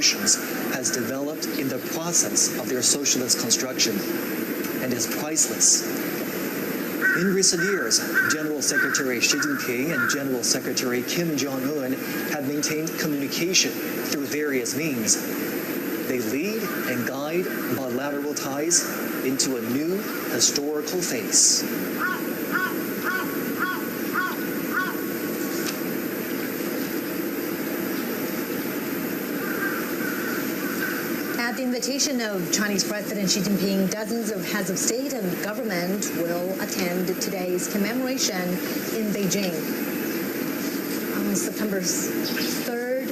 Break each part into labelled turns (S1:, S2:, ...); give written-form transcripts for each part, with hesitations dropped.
S1: nations has developed in the process of their socialist construction and is priceless. In recent years, General Secretary Xi Jinping and General Secretary Kim Jong-un have maintained communication through various means. They lead and guide bilateral ties into a new historical phase.
S2: At the invitation of Chinese President Xi Jinping, dozens of heads of state and government will attend today's commemoration in Beijing. On September 3rd,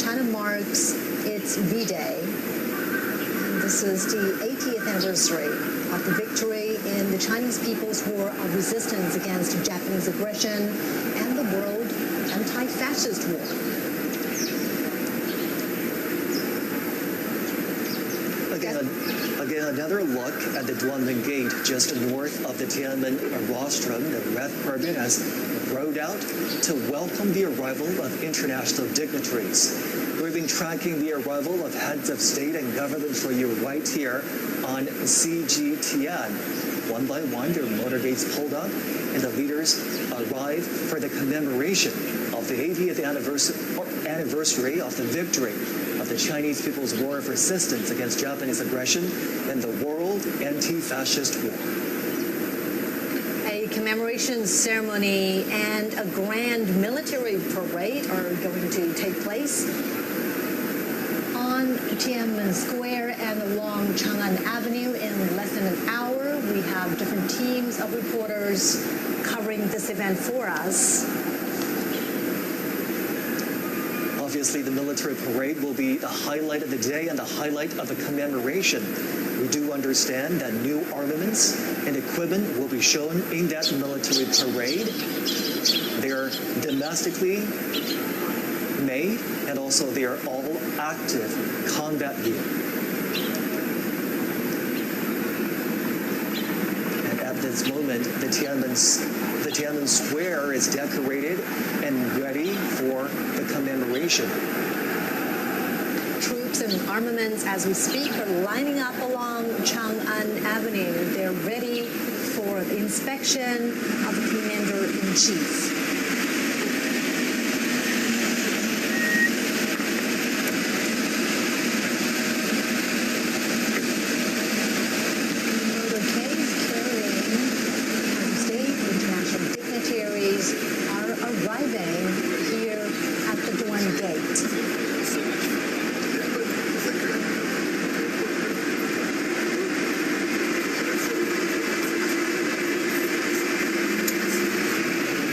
S2: China marks its V-Day. And this is the 80th anniversary of the victory in the Chinese People's War of Resistance against Japanese aggression and the World Anti-Fascist War.
S1: Again, another look at the Tiananmen Gate just north of the Tiananmen Rostrum. The red carpet has rolled out to welcome the arrival of international dignitaries. We've been tracking the arrival of heads of state and government for you right here on CGTN. One by one, their motorcades pulled up, and the leaders arrive for the commemoration of the 80th anniversary of the victory of the Chinese People's War of Resistance against Japanese aggression and the World Anti-Fascist War.
S2: A commemoration ceremony and a grand military parade are going to take place on Tiananmen Square and along Chang'an Avenue in less than an hour. We have different teams of reporters covering this event for us.
S1: Obviously, the military parade will be the highlight of the day and the highlight of the commemoration. We do understand that new armaments and equipment will be shown in that military parade. They're domestically made, and also they are all active combat gear. And at this moment, the Tiananmen Square is decorated and ready for the commemoration.
S2: Troops and armaments, as we speak, are lining up along Chang'an Avenue. They're ready for the inspection of the Commander-in-Chief. Motorcades carrying state international dignitaries are arriving here at the Duan Gate.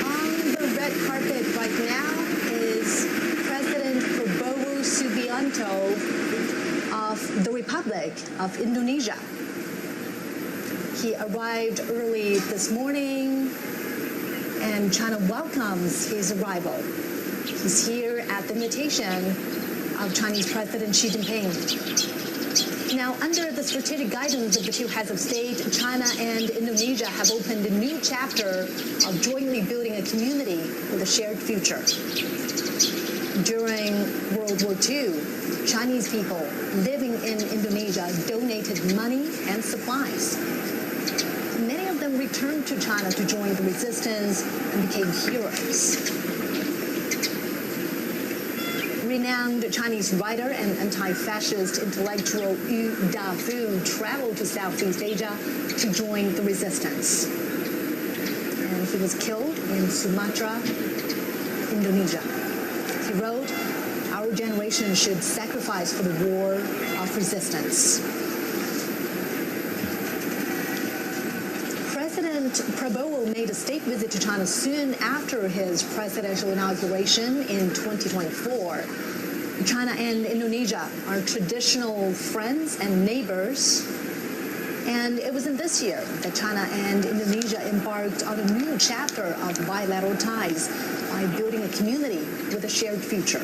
S2: On the red carpet right now is President Prabowo Subianto of the Republic of Indonesia. He arrived early this morning, and China welcomes his arrival. He's here at the invitation of Chinese President Xi Jinping. Now, under the strategic guidance of the two heads of state, China and Indonesia have opened a new chapter of jointly building a community with a shared future. During World War II, Chinese people living in Indonesia donated money and supplies. Many of them returned to China to join the resistance and became heroes. Renowned Chinese writer and anti-fascist intellectual Yu Dafu traveled to Southeast Asia to join the resistance. And he was killed in Sumatra, Indonesia. He wrote, "Our generation should sacrifice for the war of resistance." President Prabowo made a state visit to China soon after his presidential inauguration in 2024. China and Indonesia are traditional friends and neighbors. And it was in this year that China and Indonesia embarked on a new chapter of bilateral ties by building a community with a shared future.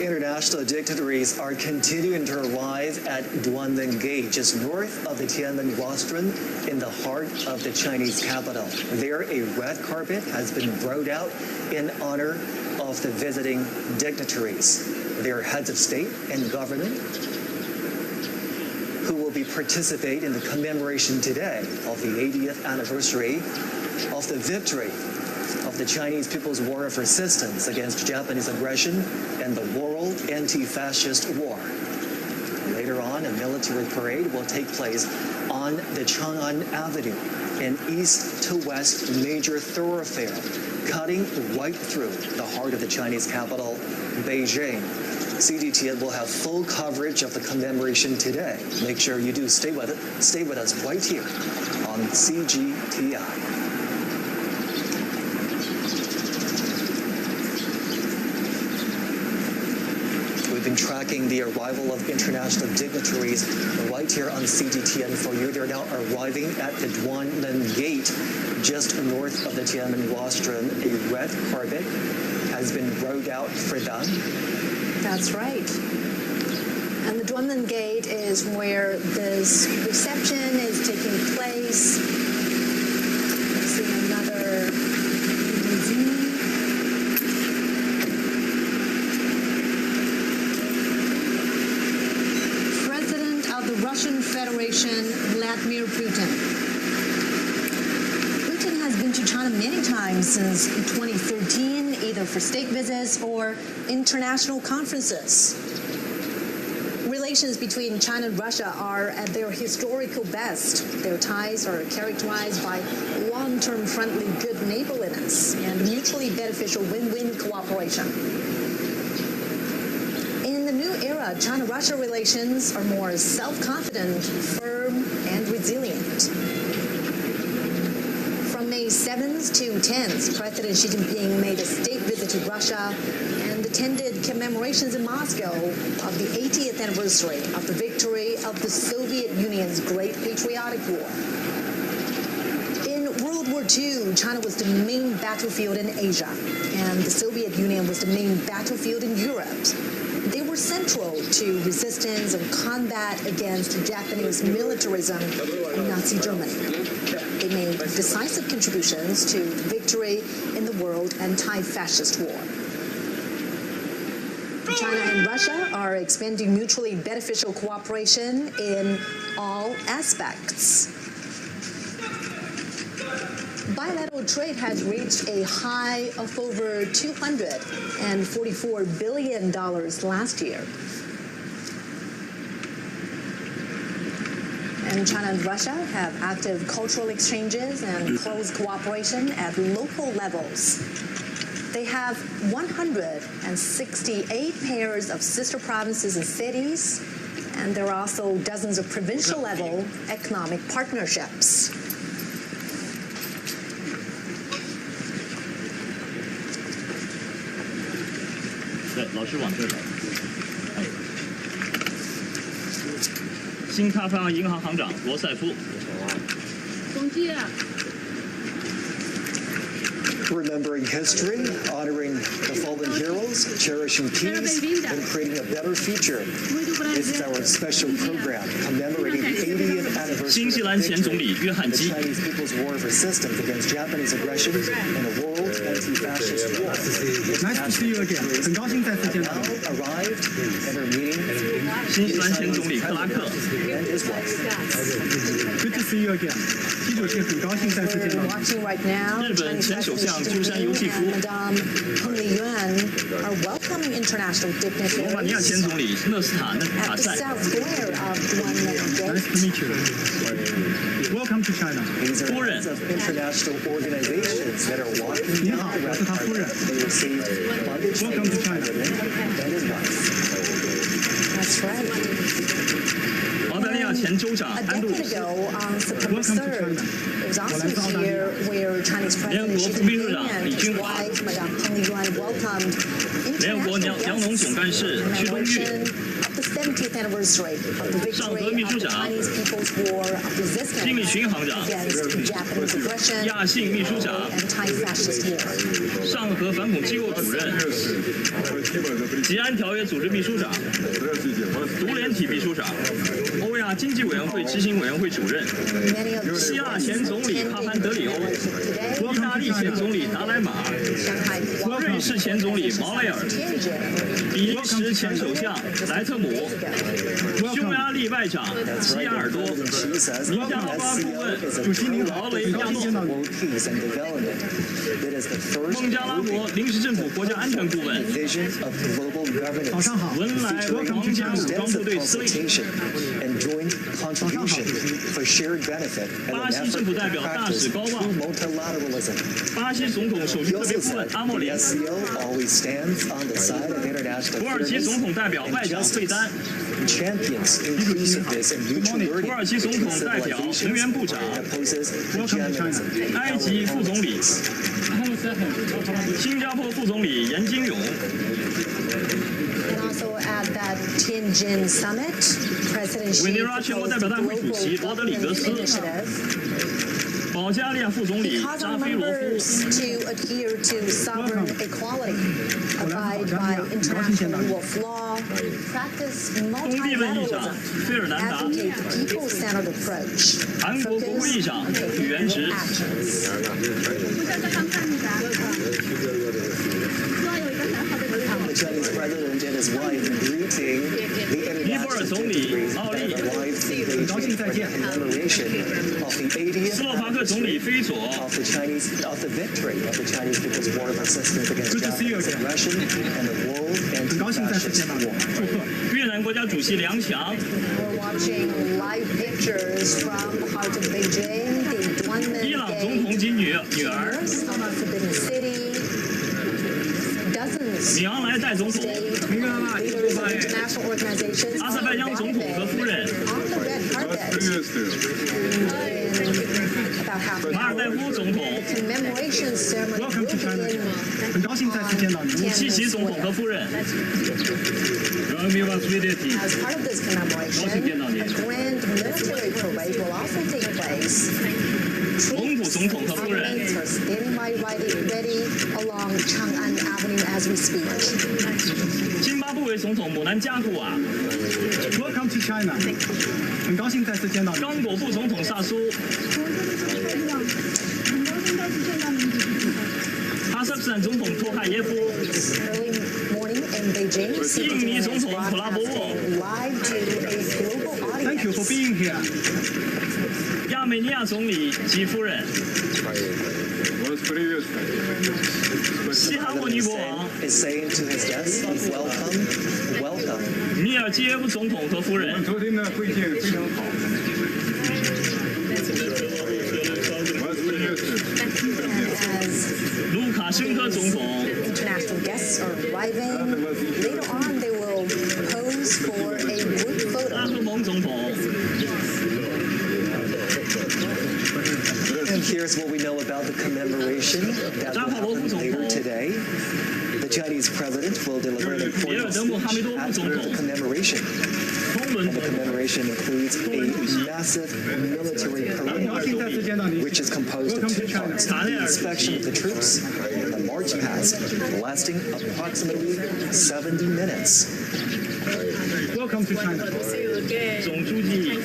S1: international dignitaries are continuing to arrive at Duanmen Gate, just north of the Tiananmen Rostrum in the heart of the Chinese capital. There, a red carpet has been rolled out in honor of the visiting dignitaries. They are heads of state and government who will be participate in the commemoration today of the 80th anniversary of the victory of the Chinese People's War of Resistance against Japanese aggression and the World Anti-Fascist War. Later on, a military parade will take place on the Chang'an Avenue, an east to west major thoroughfare, cutting right through the heart of the Chinese capital, Beijing. CGTN will have full coverage of the commemoration today. Make sure you do stay with us right here on CGTI. We've been tracking the arrival of international dignitaries right here on CGTN for you. They're now arriving at the Duanmen Gate, just north of the Tiananmen Rostrum. A red carpet has been rolled out for them.
S2: That's right. And the Duanmen Gate is where this reception is taking place. Let's see another museum. President of the Russian Federation, Vladimir Putin. Putin has been to China many times since 2013, either for state visits or international conferences. Relations between China and Russia are at their historical best. Their ties are characterized by long-term friendly good neighborliness and mutually beneficial win-win cooperation. In the new era, China-Russia relations are more self-confident, firm, and resilient. From May 7th to 10th, President Xi Jinping made a state visit to Russia and attended commemorations in Moscow of the 80th anniversary of the victory of the Soviet Union's Great Patriotic War. In World War II, China was the main battlefield in Asia, and the Soviet Union was the main battlefield in Europe. They were central to resistance and combat against Japanese militarism in Nazi Germany. They made decisive contributions to victory in the World Anti-Fascist War. China and Russia are expanding mutually beneficial cooperation in all aspects. Bilateral trade has reached a high of over $244 billion last year. And China and Russia have active cultural exchanges and close cooperation at local levels. They have 168 pairs of sister provinces and cities, and there are also dozens of provincial-level economic partnerships.
S1: Remembering history, honoring the fallen heroes, cherishing peace, and creating a better future. This is our special program commemorating the 80th anniversary of the victory of the Chinese People's War of Resistance against Japanese aggression and the World Anti-Fascist War.
S3: Nice to see you again. 很高兴再次见到你。
S1: Arrived and are meeting
S4: 新西兰前总理克拉克
S1: and his wife.
S3: Good to see you again. 第九届很高兴再次见到你。
S2: Watching right now,
S4: 日本前首相鸠山由纪夫
S2: Madame Peng Liyuan are welcoming international
S4: 罗马尼亚
S2: dignitaries
S4: 前总理勒斯塔纳
S2: at
S4: 卡
S2: the
S4: 塞
S2: south square of Duanmen
S3: Nice to
S2: Gate.
S3: meet you. Welcome to China.
S1: These are
S4: Foreign.
S1: heads of international organizations that are walking
S3: Ni
S1: down
S3: hao,
S1: the red
S3: 我是他夫人。
S1: carpet. They received by the
S3: Welcome to
S1: Chinese
S3: China.
S1: president and his wife.
S2: That's right.
S4: 澳大利亚前州长
S2: A
S4: 安杜鲁
S2: decade
S4: 斯
S2: ago, on September
S3: Welcome to
S2: 3rd,
S3: China.
S2: it was also here where Chinese President Xi Jinping and his wife, Madame Peng Liyuan, welcomed
S4: 联合国
S2: international
S4: 粮农总干事
S2: guests
S4: 屈冬玉
S2: in commemoration of the 70th anniversary of the victory of the Chinese People's War of Resistance
S4: 经理巡航长、
S2: against Japanese aggression
S4: 亚信秘书长、
S2: anti-fascist war.
S4: 上合反恐机构主任、吉安条约组织秘书长、独联体秘书长、欧亚经济委员会执行委员会主任、
S2: Many of
S4: 希腊前总理帕潘德里欧、
S2: today
S4: 意大利前总理达莱马、
S2: Shanghai
S4: 瑞士前总理毛莱尔、 比利时前首相莱特姆、匈牙利外长齐亚尔多、
S1: She says
S4: 尼加拉瓜顾问劳雷亚诺、
S1: world peace and development. It is the first
S4: 孟加拉国临时政府国家安全顾问
S1: vision of global governance,
S4: 文莱皇家武装部
S1: extensive
S4: 队司令。
S1: consultation and joint contribution for shared benefit and
S4: 巴
S1: an
S4: 西政府代表
S1: effort
S4: 大
S1: to
S4: 使
S1: practice
S4: 高
S1: true
S4: 旺，
S1: multilateralism.
S4: 巴西总统首席
S1: He
S4: 特别
S1: also
S4: 顾问
S1: said
S4: 阿莫
S1: the
S4: 林，
S1: SCO always stands on the side of international
S4: 土耳其总
S1: fairness
S4: 统代表
S1: and
S4: 外长费
S1: justice,
S4: 丹，
S1: champions inclusiveness and mutual
S4: 土
S1: learning,
S4: 耳其总统代表能源部长，
S1: and opposes hegemonism.
S4: 埃及副总理，新加坡副总理严金勇，
S2: And also at that Tianjin summit, President Xi
S4: 委内瑞拉全国代表大会主席
S2: proposed
S4: 罗德里格斯，
S2: initiative
S4: 保加利亚副总理
S2: cause
S4: 扎
S2: our
S4: 菲罗夫，
S2: members to adhere to sovereign equality, abide by international rule of law, practice
S4: 东帝汶议长
S2: multilateralism,
S4: 费尔南达，
S2: advocate the people-centered approach,
S4: 韩国国会议
S2: focus
S4: 长
S2: on
S4: 宇元直
S2: taking， actions.
S1: The Chinese president and his wife greeting the
S4: 尼泊尔
S1: international
S4: 总理
S1: dignitaries
S4: 奥
S1: that
S4: 利，
S1: arrived in Beijing for the commemoration of the 80th
S4: 斯洛伐克总理菲佐，
S1: of the victory of the Chinese People's War of Resistance against
S3: Good to see you
S1: Japanese
S3: again.
S1: aggression and the world
S3: 很高兴再次见
S1: anti-fascist
S3: 到你，
S1: war.
S3: 祝贺。
S4: 越南国家主席梁强，
S2: We're watching live pictures from the heart of Beijing, the Tiananmen
S4: 伊朗总统
S2: Gate,
S4: 及女儿
S2: of the Forbidden City, dozens
S4: 米昂莱代总统，
S2: state leaders of international organizations
S4: 阿塞拜疆总统和夫人，
S2: on the red carpet. In about half an
S4: 马尔代
S2: hour,
S4: 夫总统，
S2: commemoration ceremony will
S3: Welcome to China.
S2: begin
S3: 很高兴再次见到你。
S4: 西奇总统和夫人，
S2: As part of this commemoration, a grand military parade will also take place.
S4: 蒙古总统和夫人，
S2: Monuments are standing by ready along Chang'an Avenue as we speak.
S4: 津巴布韦总统姆南加古瓦，
S3: Welcome to China. 很高兴再次见到你。
S4: 刚果副总统萨苏，哈萨克斯坦总统托卡耶夫，
S2: Early morning in Beijing, Xi
S4: 印尼
S2: Jinping
S4: 总
S2: is
S4: 统普拉博沃，
S2: broadcasting live to a global
S3: Thank you for
S2: audience.
S3: being here.
S4: 亚美尼亚总理及夫人，西哈沃尼国王，
S1: Is saying to his guests, welcome, welcome.
S4: 米尔基耶夫总统和夫人，
S5: 昨天的会见非常好。
S2: As
S4: 卢卡申科总统，
S2: international guests are arriving, later on they will pose for a group
S4: 拉
S2: photo.
S4: 赫蒙总统，
S1: And here's what we know about the commemoration that will happen later today. The Chinese president will deliver an important speech after the commemoration.
S4: 空轮
S1: And the
S4: 总统，
S1: commemoration includes a massive military
S3: 很高兴再次
S1: parade,
S3: 见到你。
S1: which is composed of two parts, the inspection of the troops and the march past, lasting approximately 70 minutes.
S3: Welcome to China.
S4: 总书记，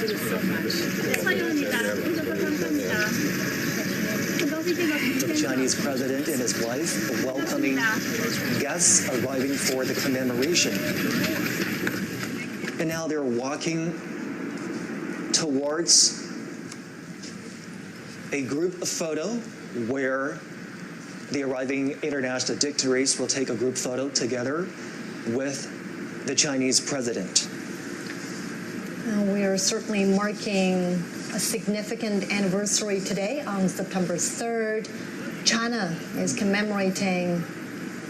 S1: The Chinese president and his wife welcoming guests arriving for the commemoration. And now they're walking towards a group photo where the arriving international dignitaries will take a group photo together with the Chinese president.
S2: We are certainly marking a significant anniversary today on September 3rd. China is commemorating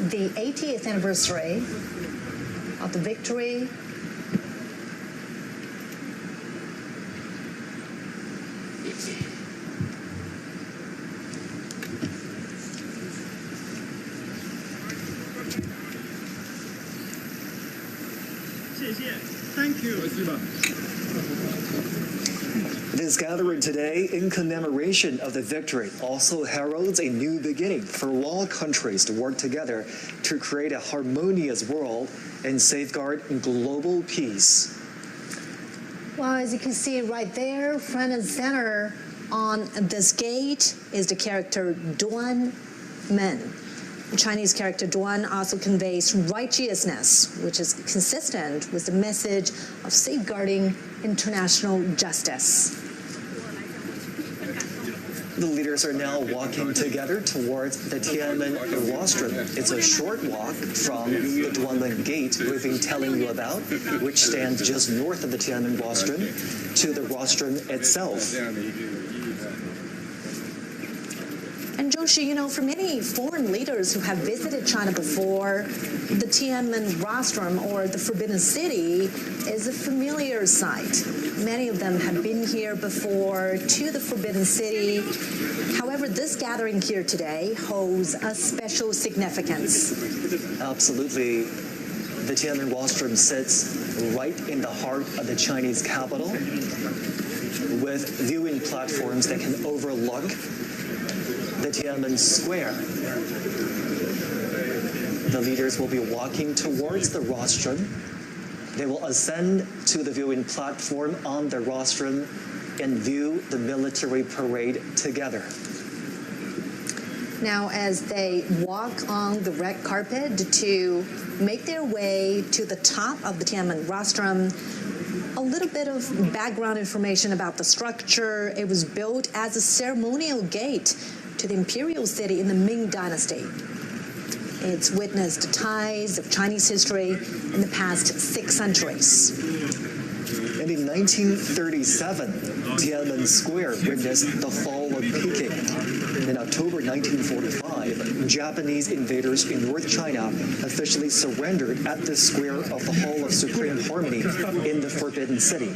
S2: the 80th anniversary of the victory
S4: 谢谢。
S3: Thank you.
S1: This gathering today in commemoration of the victory also heralds a new beginning for all countries to work together to create a harmonious world and safeguard global peace.
S2: Well, as you can see right there, front and center on this gate is the character Tiananmen. The Chinese character Duan also conveys righteousness, which is consistent with the message of safeguarding international justice.
S1: The leaders are now walking together towards the Tiananmen Rostrum. It's a short walk from the Tiananmen Gate we've been telling you about, which stands just north of the Tiananmen Rostrum, to the Rostrum itself.
S2: And Joshi, you know, for many foreign leaders who have visited China before, the Tiananmen Rostrum, or the Forbidden City, is a familiar sight. Many of them have been here before to the Forbidden City. However, this gathering here today holds a special significance.
S1: Absolutely. The Tiananmen Rostrum sits right in the heart of the Chinese capital, with viewing platforms that can overlook the Tiananmen Square. The leaders will be walking towards the rostrum. They will ascend to the viewing platform on the rostrum and view the military parade together.
S2: Now, as they walk on the red carpet to make their way to the top of the Tiananmen Rostrum, a little bit of background information about the structure. It was built as a ceremonial gate to the imperial city in the Ming Dynasty. It's witnessed ties of Chinese history in the past 6 centuries.
S1: And in 1937, Tiananmen Square witnessed the fall of Peking. In October 1945, Japanese invaders in North China officially surrendered at the square of the Hall of Supreme Harmony in the Forbidden City.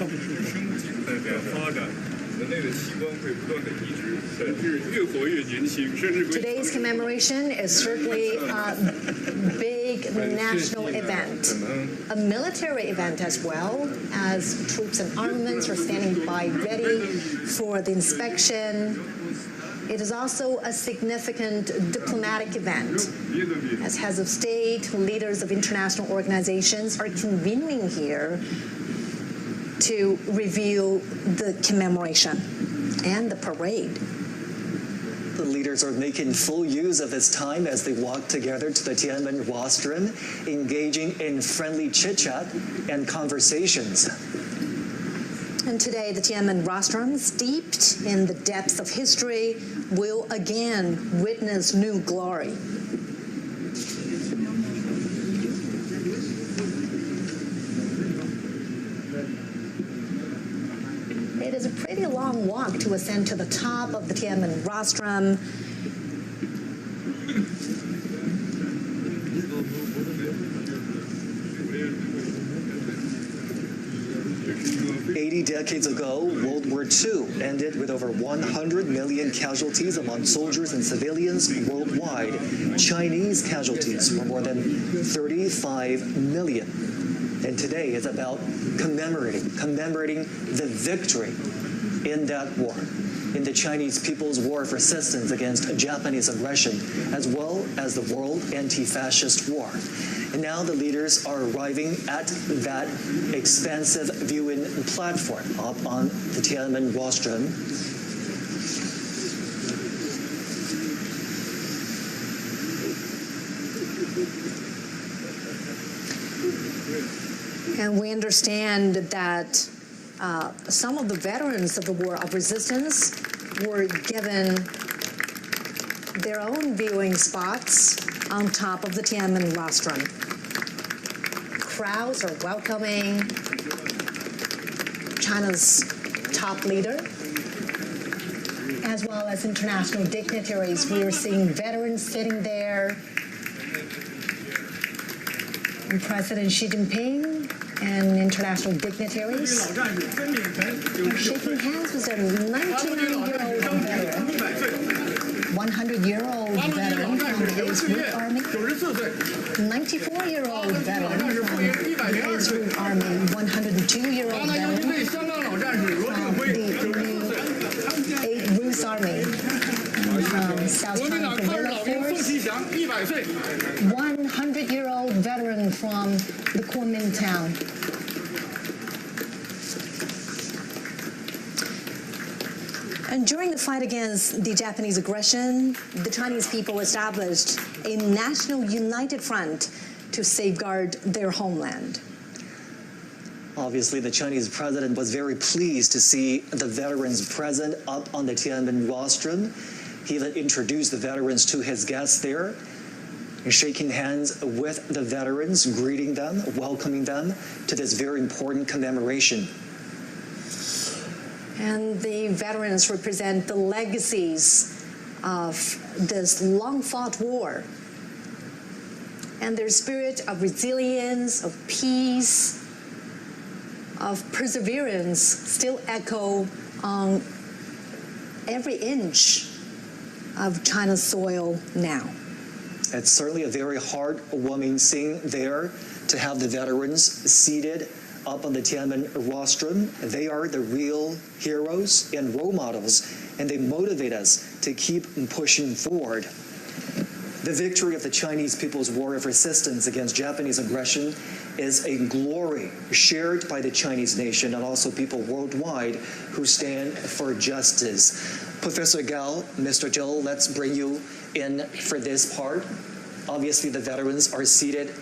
S2: Today's commemoration is certainly a big national event, a military event as well, as troops and armaments are standing by ready for the inspection. It is also a significant diplomatic event, as heads of state, leaders of international organizations are convening here to review the commemoration and the parade.
S1: The leaders are making full use of this time as they walk together to the Tiananmen Rostrum, engaging in friendly chit-chat and conversations.
S2: And today, the Tiananmen Rostrum, steeped in the depths of history, will again witness new glory. It is a pretty long walk to ascend to the top of the Tiananmen Rostrum.
S1: Decades ago, World War II ended with over 100 million casualties among soldiers and civilians worldwide. Chinese casualties were more than 35 million. And today is about commemorating the victory in that war, in the Chinese People's War of Resistance against Japanese aggression, as well as the World Anti-Fascist War. And now the leaders are arriving at that expansive viewing platform up on the Tiananmen Rostrum.
S2: And we understand that some of the veterans of the War of Resistance were given their own viewing spots on top of the Tiananmen Rostrum. Crowds are welcoming China's top leader, as well as international dignitaries. We are seeing veterans sitting there, and President Xi Jinping and international dignitaries are shaking hands with a 99-year-old veteran. 100-year-old veteran from the Israel Army, 94-year-old veteran from the Israel Army, 102-year-old veteran from the Ruth Army, from South China Guerrilla Force, 100-year-old veteran from the Kuomintang. And during the fight against the Japanese aggression, the Chinese people established a national united front to safeguard their homeland.
S1: Obviously, the Chinese president was very pleased to see the veterans present up on the Tiananmen Rostrum. He even introduced the veterans to his guests there, shaking hands with the veterans, greeting them, welcoming them to this very important commemoration.
S2: And the veterans represent the legacies of this long-fought war. And their spirit of resilience, of peace, of perseverance still echo on every inch of China's soil now.
S1: It's certainly a very heartwarming scene there to have the veterans seated up on the Tiananmen Rostrum. They are the real heroes and role models, and they motivate us to keep pushing forward. The victory of the Chinese People's War of Resistance against Japanese aggression is a glory shared by the Chinese nation and also people worldwide who stand for justice. Professor Gao, Mr. Zhou, let's bring you in for this part. Obviously, the veterans are seated,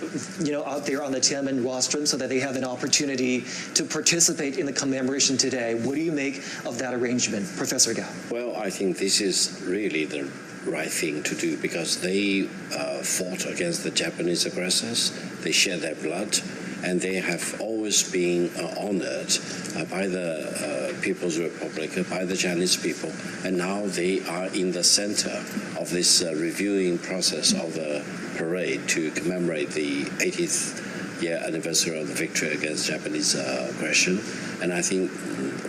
S1: out there on the Tiananmen Rostrum so that they have an opportunity to participate in the commemoration today. What do you make of that arrangement, Professor Gao?
S6: Well, I think this is really the right thing to do because they fought against the Japanese aggressors. They shed their blood, and they have always been honored by the People's Republic, by the Chinese people, and now they are in the center of this reviewing process of the parade to commemorate the 80th year anniversary of the victory against Japanese aggression. And I think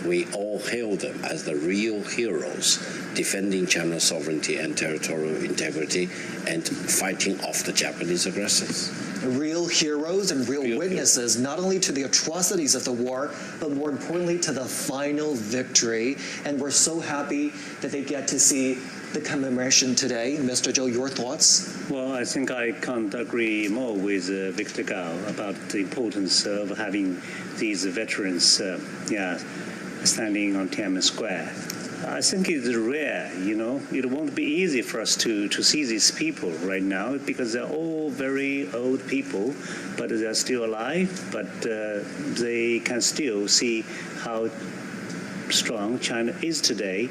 S6: we all hail them as the real heroes, defending China's sovereignty and territorial integrity and fighting off the Japanese aggressors.
S1: Real heroes and real witnesses, not only to the atrocities of the war, but more importantly to the final victory. And we're so happy that they get to see the commemoration today. Mr. Zhou, your thoughts?
S7: Well, I think I can't agree more with Victor Gao about the importance of having these veterans standing on Tiananmen Square. I think it's rare, It won't be easy for us to see these people right now because they're all very old people, but they're still alive, but they can still see how strong China is today,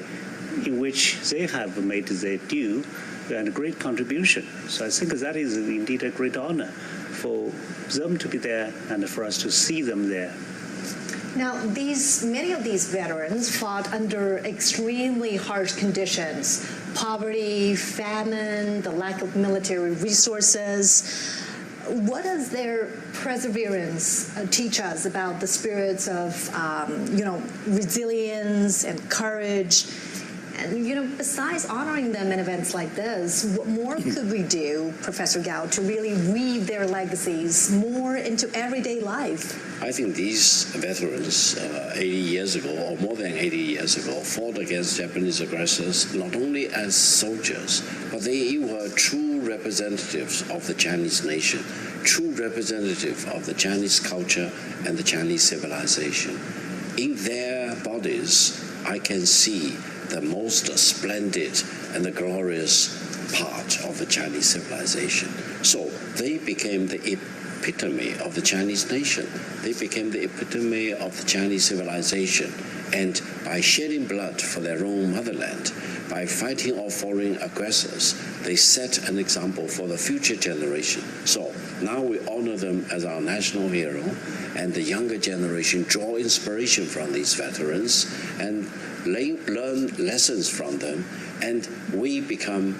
S7: in which they have made their due and a great contribution. So I think that is indeed a great honor for them to be there and for us to see them there.
S2: Now, many of these veterans fought under extremely harsh conditions: poverty, famine, the lack of military resources. What does their perseverance teach us about the spirits of, resilience and courage? And, besides honoring them in events like this, what more could we do, Professor Gao, to really weave their legacies more into everyday life?
S6: I think these veterans 80 years ago, or more than 80 years ago, fought against Japanese aggressors not only as soldiers, but they were true representatives of the Chinese nation, true representative of the Chinese culture and the Chinese civilization. In their bodies, I can see the most splendid and the glorious part of the Chinese civilization. So they became the epitome of the Chinese nation. They became the epitome of the Chinese civilization. And by shedding blood for their own motherland, by fighting off foreign aggressors, they set an example for the future generation. So now we honor them as our national hero, and the younger generation draw inspiration from these veterans and learn lessons from them, and we become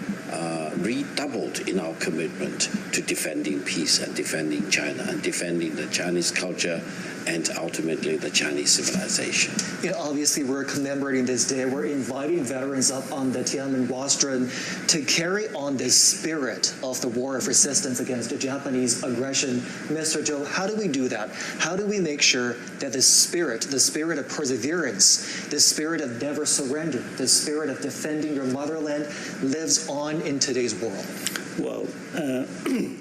S6: redoubled in our commitment to defending peace and defending China and defending the Chinese culture and ultimately the Chinese civilization.
S1: Obviously we're commemorating this day, we're inviting veterans up on the Tiananmen Rostrum to carry on this spirit of the war of resistance against the Japanese aggression. Mr. Zhou, how do we do that? How do we make sure that the spirit of perseverance, the spirit of never surrender, the spirit of defending your motherland lives on in today's world?
S7: Well,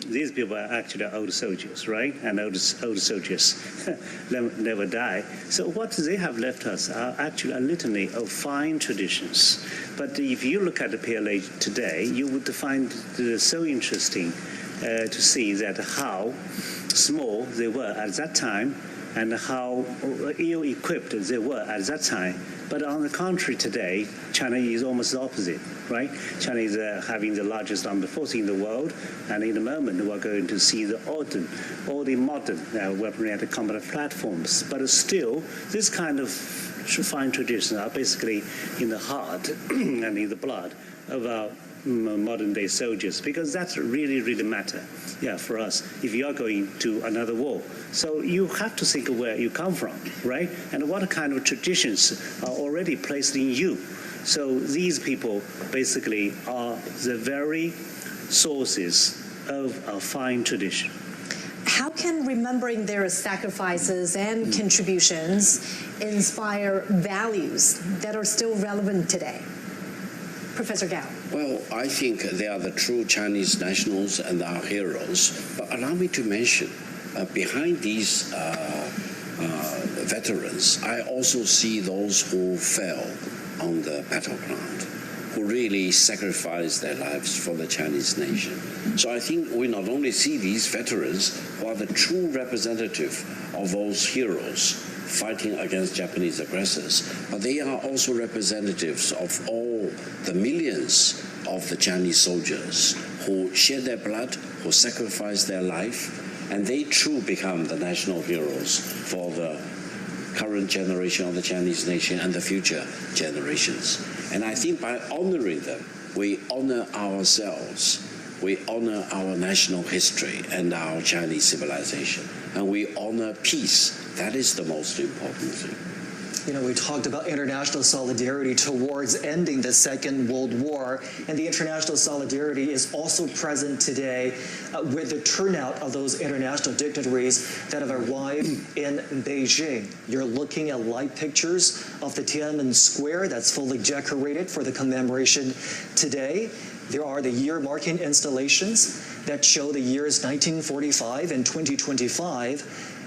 S7: these people are actually old soldiers, right? And old soldiers never die. So what they have left us are actually a litany of fine traditions. But if you look at the PLA today, you would find it so interesting to see that how small they were at that time and how ill-equipped they were at that time. But on the contrary, today, China is almost the opposite, right? China is having the largest armed force in the world, and in a moment we're going to see all the modern weaponry and combat platforms. But still, this kind of fine traditions are basically in the heart and in the blood of our modern-day soldiers, because that's really matter, for us if you are going to another war. So you have to think of where you come from, right? And what kind of traditions are already placed in you. So these people basically are the very sources of a fine tradition.
S2: How can remembering their sacrifices and contributions inspire values that are still relevant today? Professor Gao.
S6: Well, I think they are the true Chinese nationals and our heroes. But allow me to mention, behind these veterans, I also see those who fell on the battleground, who really sacrificed their lives for the Chinese nation. So I think we not only see these veterans who are the true representative of those heroes fighting against Japanese aggressors, but they are also representatives of all the millions of the Chinese soldiers who shed their blood, who sacrificed their life, and they too become the national heroes for the current generation of the Chinese nation and the future generations. And I think by honoring them, we honor ourselves, we honor our national history and our Chinese civilization, and we honor peace. That is the most important thing.
S1: You know, we talked about international solidarity towards ending the Second World War, and the international solidarity is also present today with the turnout of those international dignitaries that have arrived in Beijing. You're looking at live pictures of the Tiananmen Square that's fully decorated for the commemoration today. There are the year-marking installations that show the years 1945 and 2025.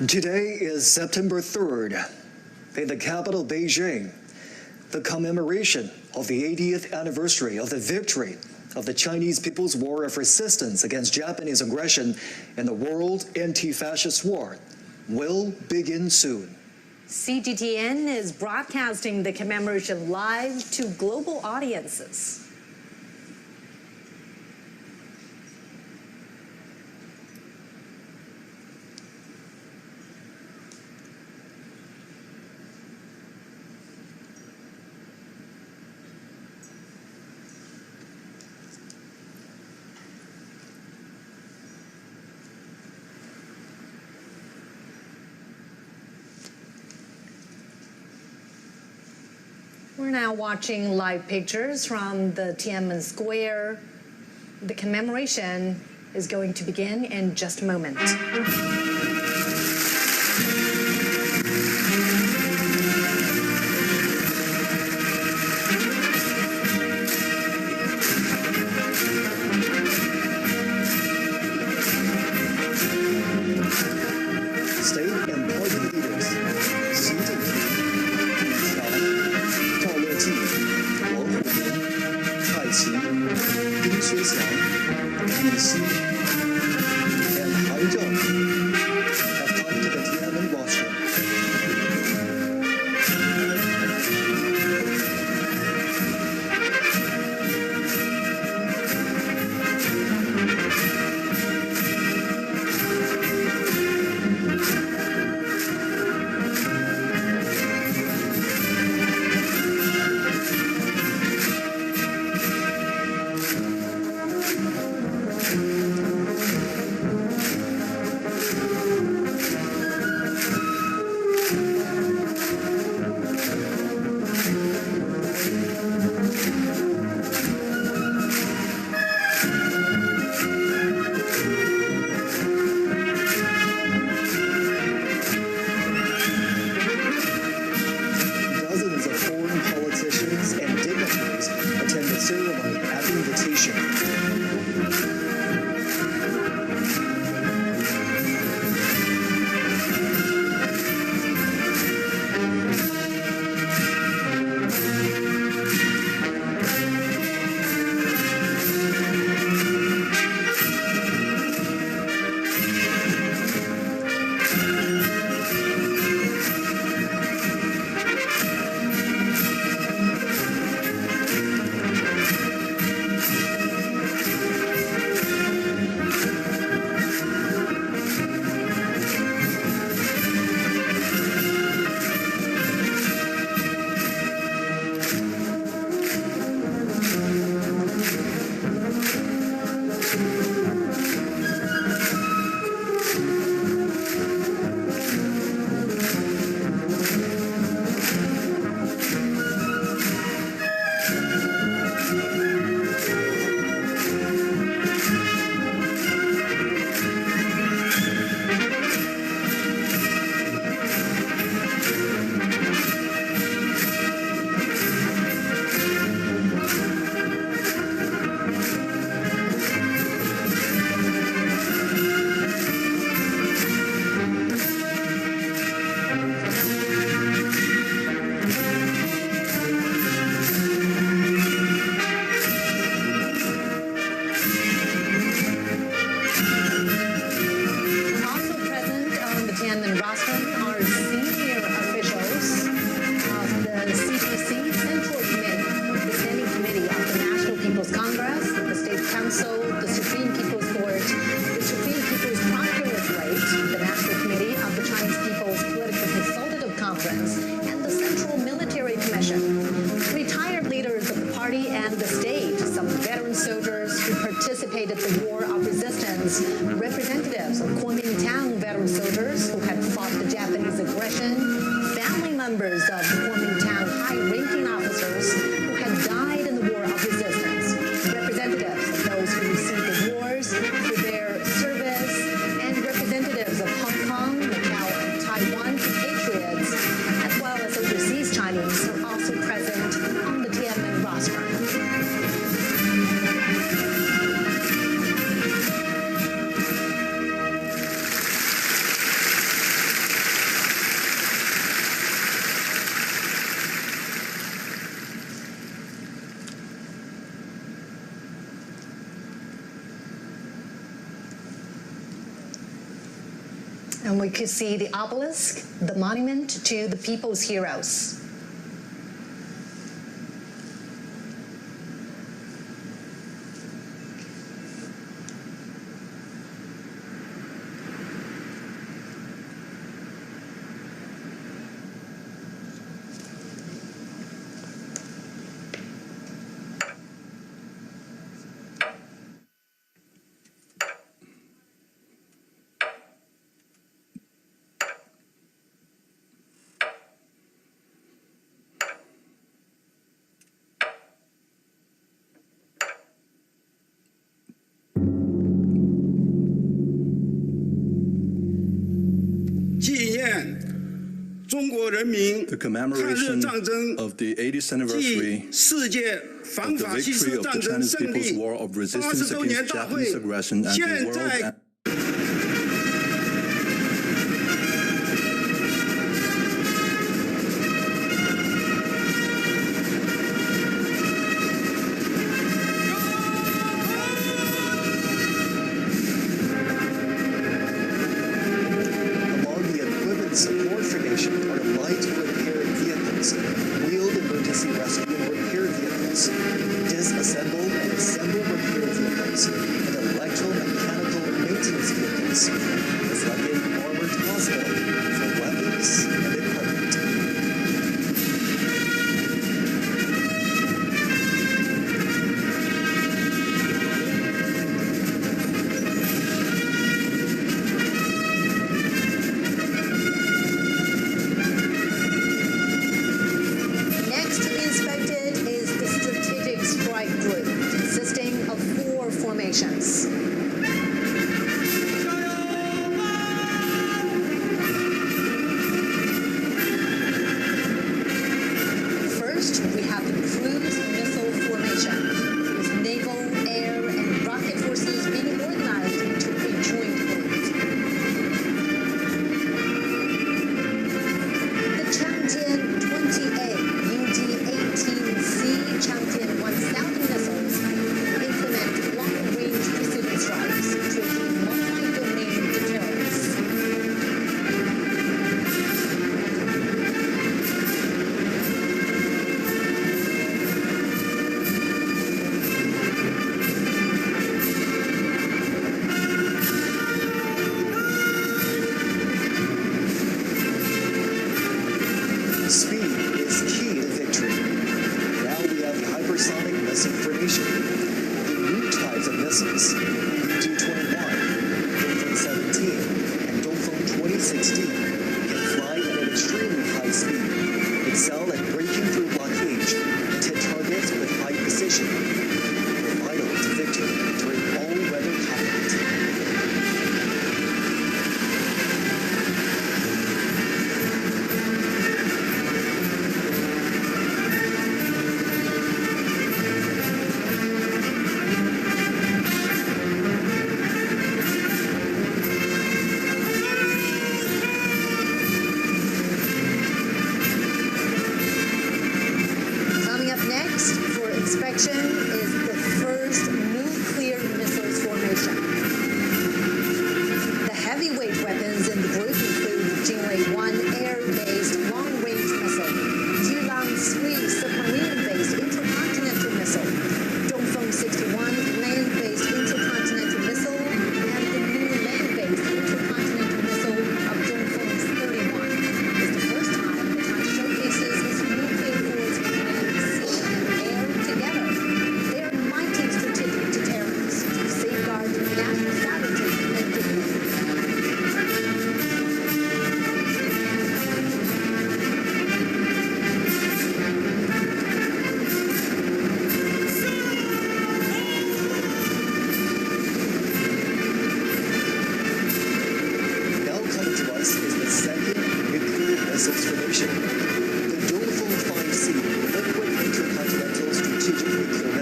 S1: Today is September 3rd. In the capital, Beijing, the commemoration of the 80th anniversary of the victory of the Chinese People's War of Resistance against Japanese aggression in the World Anti-Fascist War will begin soon.
S2: CGTN is broadcasting the commemoration live to global audiences. We're now watching live pictures from the Tiananmen Square. The commemoration is going to begin in just a moment.
S1: State and party leaders, Xi Jinping, sosial, DC, and Hangzhou have come to the Tiananmen Rostrum. Dozens of foreign politicians and dignitaries attend the ceremony at the invitation. Also present on the Tiananmen Rostrum are senior officials of the CPC Central Committee, the Standing Committee of the National People's Congress, the State Council, the Supreme People's Court, the Supreme People's Procuratorate, the National Committee of the Chinese People's Political Consultative Conference, and the Central Military Commission. Retired leaders of the party and the state, some veteran soldiers who participated in the War of Resistance, representatives of Kuomintang veteran soldiers who had fought the Japanese aggression, family members of the Kuomintang high-ranking officers who had died in the War of Resistance, representatives of those who received awards for their service, and representatives of Hong Kong, Macau, and Taiwan compatriots, as well as overseas Chinese who are also present on the Tiananmen Rostrum. And we could see the obelisk, the monument to the people's heroes.
S8: The commemoration of the 80th anniversary of the victory of the Chinese People's War of Resistance against Japanese aggression and the world.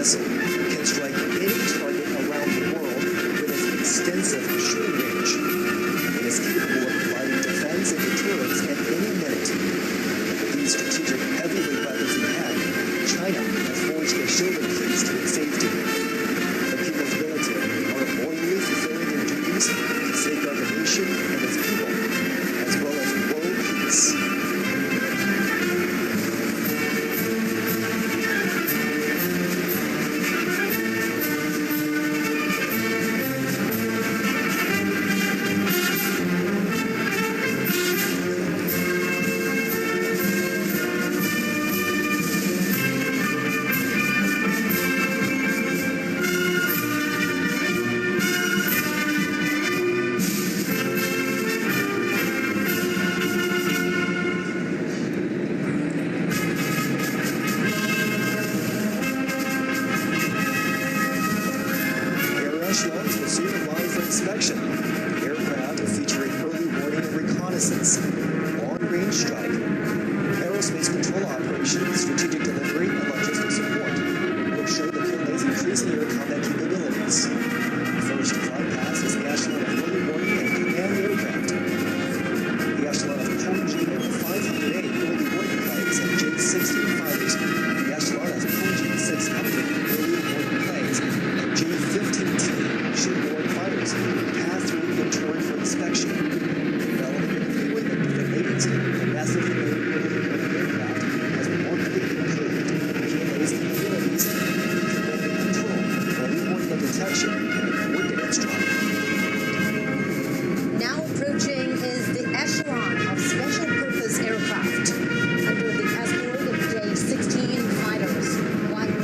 S1: missile can strike any target around the world with its extensive shooting range. It is capable of providing defense and deterrence at any minute. With these strategic heavyweight weapons in hand, China has forged a shield of peace to its safety. The People's Military are loyally fulfilling their duties to safeguard the nation and its people, as well as world peace. Echelons will soon arrive for inspection. The aircraft featuring early warning and reconnaissance, long-range strike, aerospace control operations, strategic delivery, and logistic support will show the PLA's increasing air combat capabilities. First to fly past is the echelon of early warning and command aircraft. The echelon of Kongji 508 early warning planes and J-16 fighters, the echelon of Kongji 600 early warning planes and J-15T shipboard fighters pass through inventory for inspection. Developing and reviewing the ladies, the massive early warning aircraft has remarkably improved PLA's capabilities in command and control, early warning and detection, and coordinated strike.
S2: Now approaching is the echelon of special purpose aircraft under the escort of J-16 fighters, while 9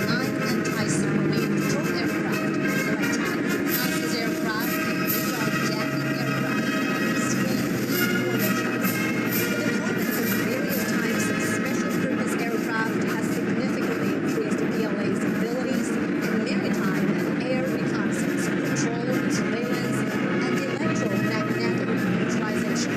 S2: anti-submarine patrol aircraft, electronic reconnaissance aircraft, and radar jacking aircraft are displaying in formations. The deployment of various types of special purpose aircraft has significantly increased PLA's abilities in maritime and air reconnaissance, patrol, surveillance, and electromagnetic neutralization.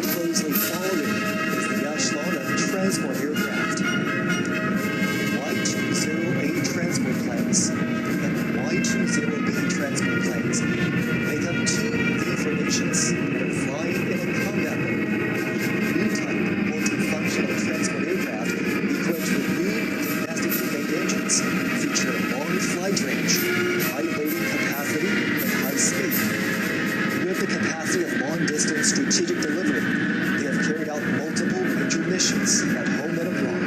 S1: Closely following is the echelon of transport aircraft. Y-20A transport planes and Y-20B transport planes make up two V formations and are flying in a combat mode. New type multifunctional transport aircraft equipped with new domestic main engines feature long flight range, high loading capacity, and high speed. With the capacity of long-distance strategic delivery, they have carried out multiple major missions at home and abroad.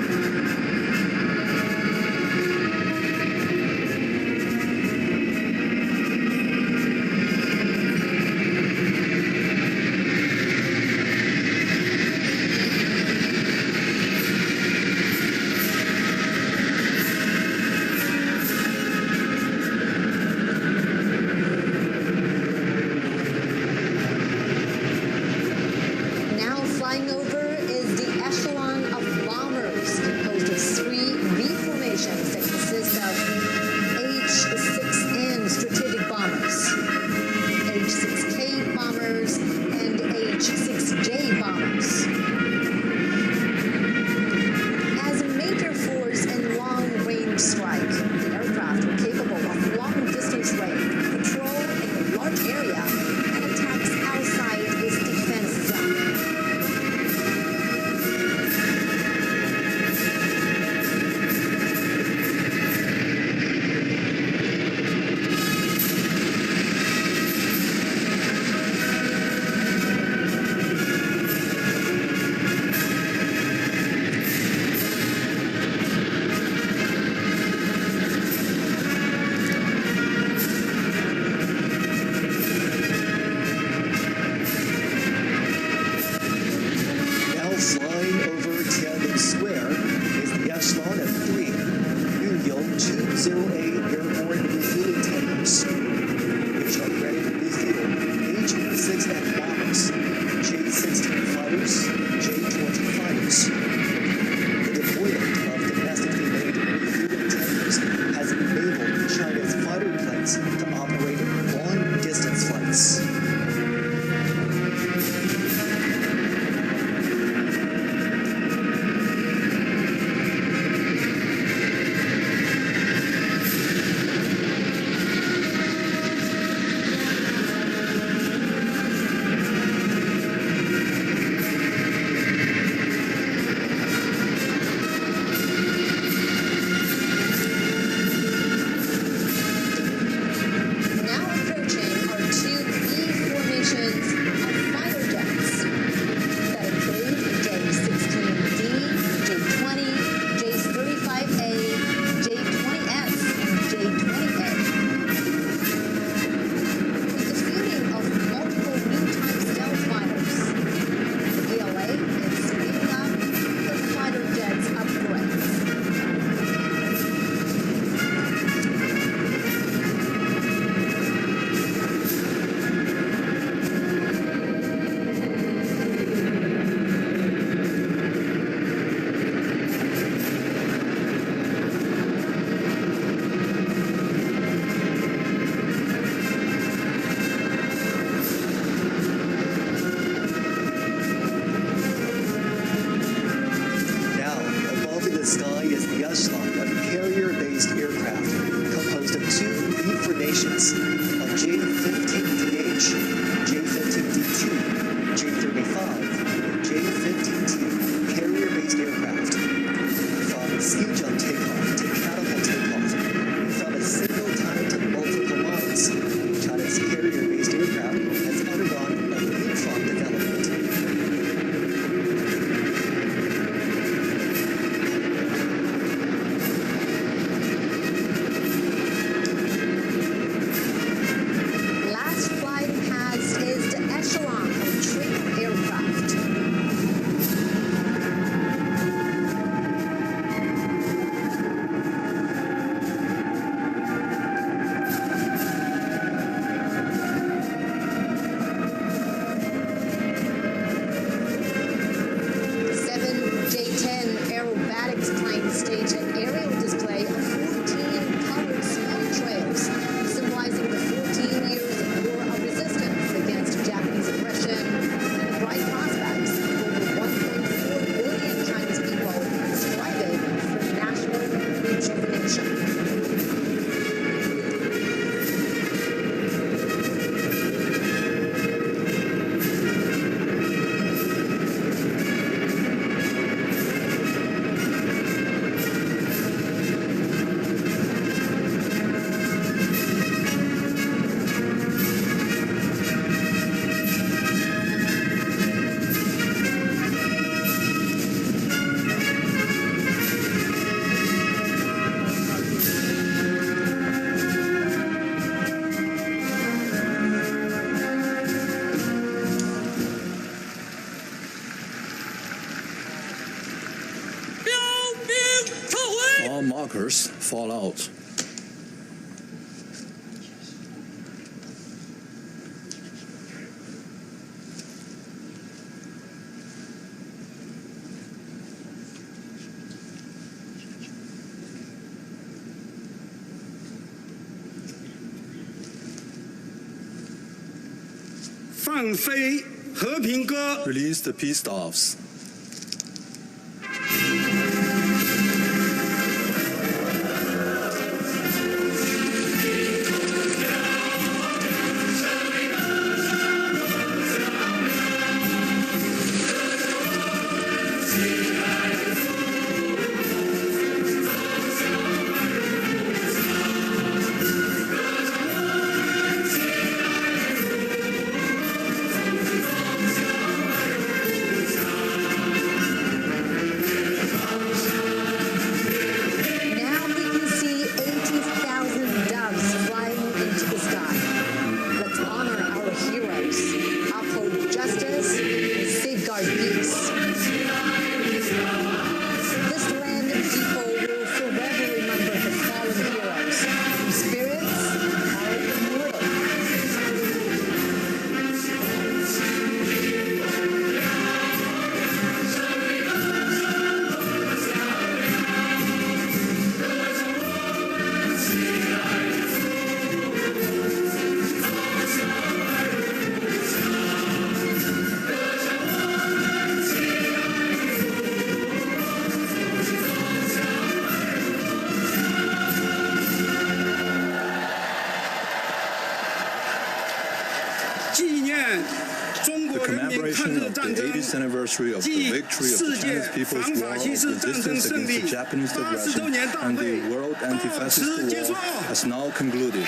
S1: demonstrations of J-15DH, J-15D2, J-35, and J-15T carrier-based aircraft. From ski jump takeoff to catapult takeoff, from a single time to multiple models, China's carrier-based aircraft has undergone a leapfrog development.
S2: Last flight past is the echelon of trim aircraft. J-10 aerobatics plane staged an aerial display of 14 colored snow trails, symbolizing the 14 years of war of resistance against Japanese aggression and the bright prospects for over 1.4 billion Chinese people striving for national rejuvenation.
S8: All markers fall out.
S5: Release the peace staffs.
S2: Now we can see 80,000 doves flying into the sky. Let's honor our heroes, uphold justice, and safeguard peace. This land and people will forever remember the fallen heroes, whose spirits are immortal.
S8: The commemoration of the 80th anniversary of the victory of the Chinese People's War of Resistance against the Japanese aggression and the World Anti-Fascist War has now concluded.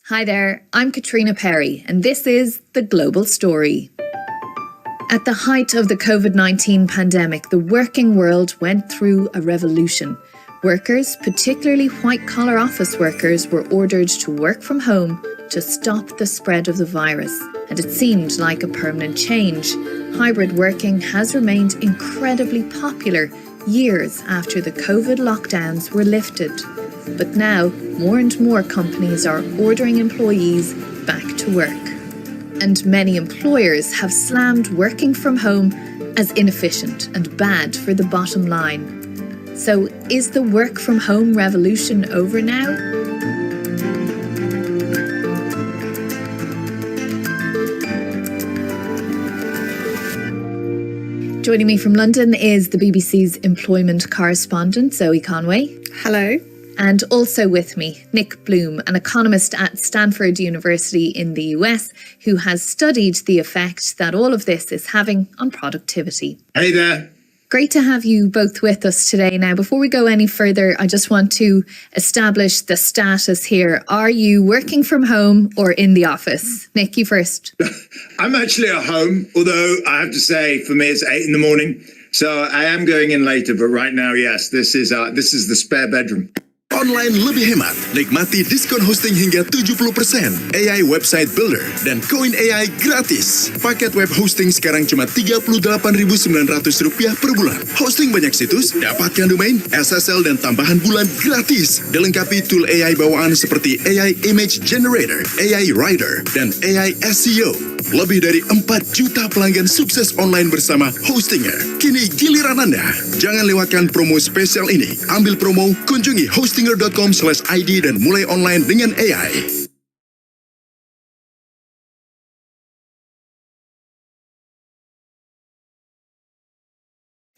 S9: Hi there, I'm Katrina Perry, and this is The Global Story. At the height of the COVID-19 pandemic, the working world went through a revolution. Workers, particularly white-collar office workers, were ordered to work from home to stop the spread of the virus, and it seemed like a permanent change. Hybrid working has remained incredibly popular years after the COVID lockdowns were lifted. But now, more and more companies are ordering employees back to work. And many employers have slammed working from home as inefficient and bad for the bottom line. So, is the work from home revolution over now? Joining me from London is the BBC's employment correspondent, Zoe Conway.
S10: Hello.
S9: And also with me, Nick Bloom, an economist at Stanford University in the US, who has studied the effect that all of this is having on productivity.
S11: Hey there.
S9: Great to have you both with us today. Now, before we go any further, I just want to establish the status here. Are you working from home or in the office? Nick, you first.
S11: I'm actually at home, although I have to say, for me, it's 8 in the morning. So I am going in later, but right now, yes, this is the spare bedroom.
S12: Online lebih hemat, nikmati diskon hosting hingga 70%, AI Website Builder, dan koin AI gratis. Paket web hosting sekarang cuma Rp38.900 per bulan. Hosting banyak situs, dapatkan domain, SSL dan tambahan bulan gratis. Dilengkapi tool AI bawaan seperti AI Image Generator, AI Writer, dan AI SEO. Lebih dari 4 juta pelanggan sukses online bersama Hostinger. Kini giliran Anda. Jangan lewatkan promo spesial ini. Ambil promo, kunjungi hostinger.com/id dan mulai online dengan AI.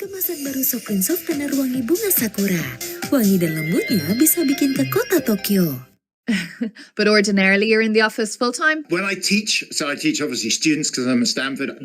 S13: Kemasan baru Soft Tenar Wangi Bunga Sakura. Wangi dan lembutnya bisa bikin ke kota Tokyo.
S9: But ordinarily you're in the office full-time?
S11: When I teach, so I teach obviously students because I'm at Stanford.